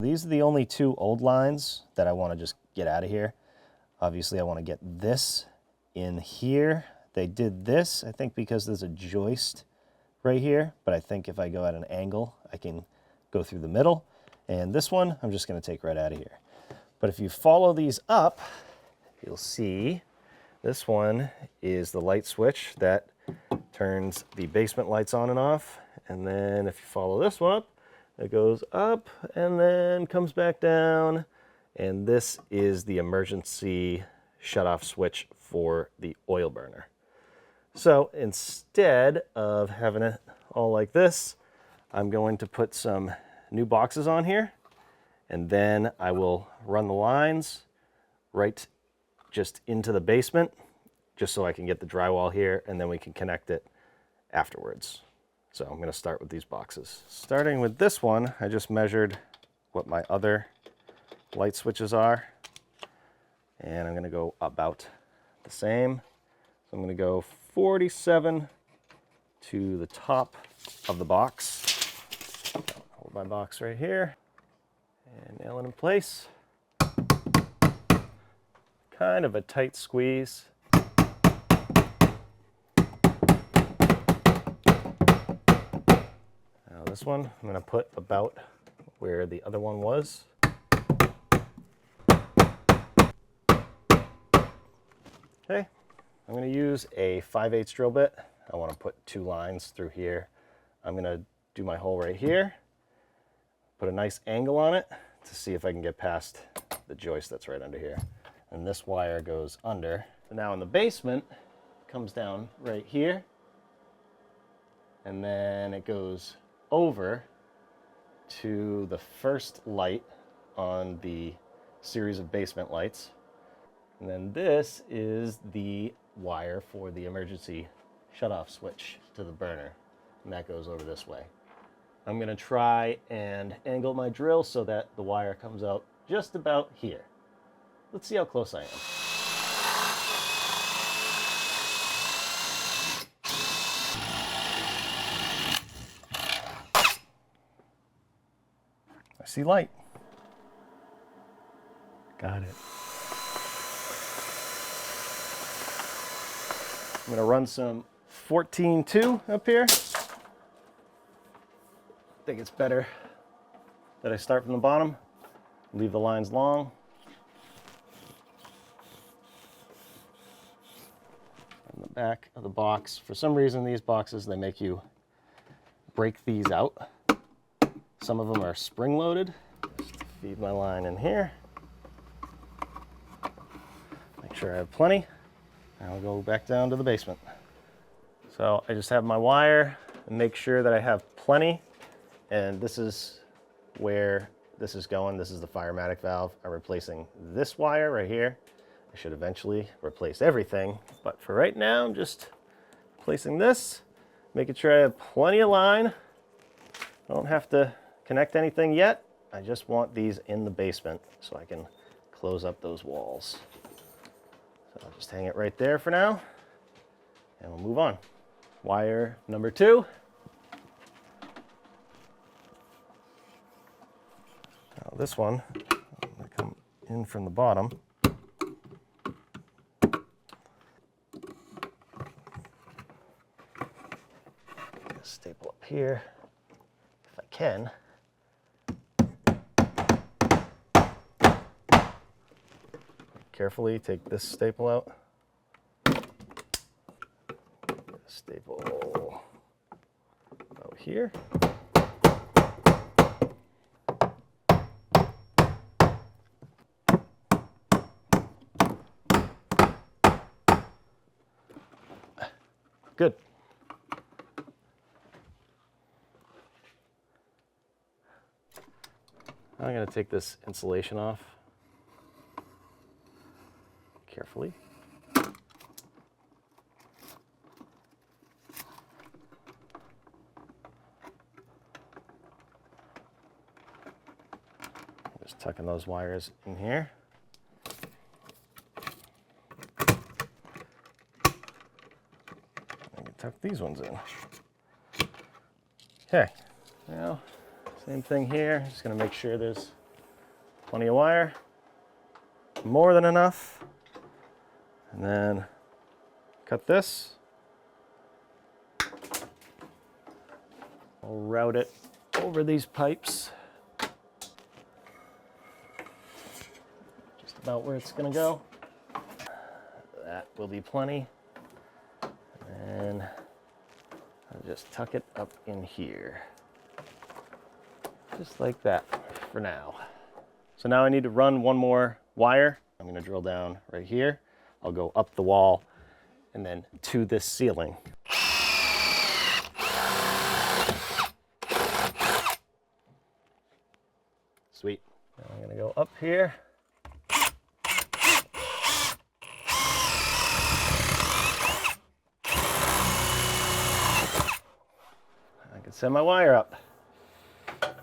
These are the only two old lines that I want to just get out of here. Obviously, I want to get this in here. They did this, I think, because there's a joist right here, but I think if I go at an angle, I can go through the middle. And this one, I'm just going to take right out of here. But if you follow these up, you'll see this one is the light switch that turns the basement lights on and off. And then if you follow this one up, it goes up and then comes back down. And this is the emergency shutoff switch for the oil burner. So instead of having it all like this, I'm going to put some new boxes on here, and then I will run the lines right just into the basement, just so I can get the drywall here, and then we can connect it afterwards. So I'm going to start with these boxes. Starting with this one, I just measured what my other light switches are, and I'm going to go about the same. So I'm going to go 47 to the top of the box. Hold my box right here and nail it in place. Kind of a tight squeeze. Now this one I'm going to put about where the other one was. Okay, I'm going to use a 5/8 drill bit. I want to put 2 lines through here. I'm going to do my hole right here, put a nice angle on it to see if I can get past the joist that's right under here. And this wire goes under. So now in the basement, it comes down right here, and then it goes over to the first light on the series of basement lights. And then this is the wire for the emergency shutoff switch to the burner, and that goes over this way. I'm going to try and angle my drill so that the wire comes out just about here. Let's see how close I am. I see light. Got it. I'm going to run some 14-2 up here. I think it's better that I start from the bottom, leave the lines long. On the back of the box, for some reason these boxes, they make you break these out. Some of them are spring-loaded. Just feed my line in here. Make sure I have plenty. I'll go back down to the basement. So I just have my wire and make sure that I have plenty. And this is where this is going. This is the firematic valve. I'm replacing this wire right here. I should eventually replace everything, but for right now, I'm just placing this, making sure I have plenty of line. I don't have to connect anything yet. I just want these in the basement so I can close up those walls. So I'll just hang it right there for now, and we'll move on. Wire number 2. Now this one, I'm going to come in from the bottom. Staple up here, if I can. Carefully take this staple out. Staple out here. Good. I'm going to take this insulation off carefully. Just tucking those wires in here. I can tuck these ones in. Okay, now same thing here. Just going to make sure there's Plenty of wire, more than enough. And then cut this. I'll route it over these pipes. Just about where it's gonna go. That will be plenty. And I'll just tuck it up in here. Just like that for now. So now I need to run one more wire. I'm gonna drill down right here. I'll go up the wall and then to this ceiling. Sweet. Now I'm gonna go up here. I can send my wire up.